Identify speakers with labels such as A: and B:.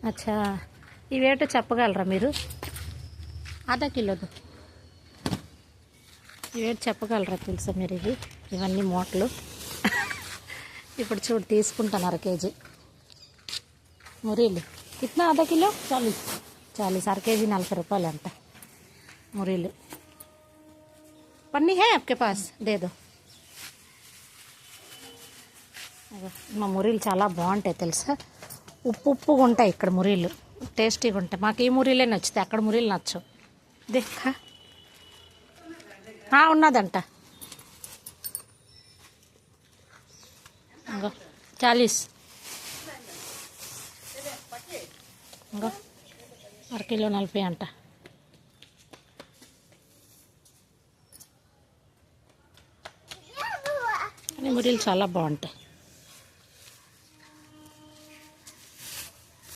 A: అచ్చా, ఇవేటో చెప్పగలరా మీరు? ఆధా కిలోదు ఇవేంటి చెప్పగలరా? తెలుసా మీరు? ఇవన్నీ మూటలు. ఇప్పుడు చూడు, తీసుకుంటాను 1/2 కేజీ మురీలు. ఇట్లా ఆధా కిలో 40 1/2 కేజీ 40 రూపాయలు అంట మురీలు. పన్నీ హే ఆప్కే పాస్ దే దో. మా మురీలు చాలా బాగుంటాయి తెలుసా, ఉప్పుగా ఉంటాయి ఇక్కడ మురీలు, టేస్టీగా ఉంటాయి. మాకు ఈ మురీలే నచ్చుతాయి, అక్కడ మురీలు నచ్చవు. దేఖా ఉన్నదంట 40 ఇంకో 1/2 కిలో 40 అంట. కానీ మురీలు చాలా బాగుంటాయి.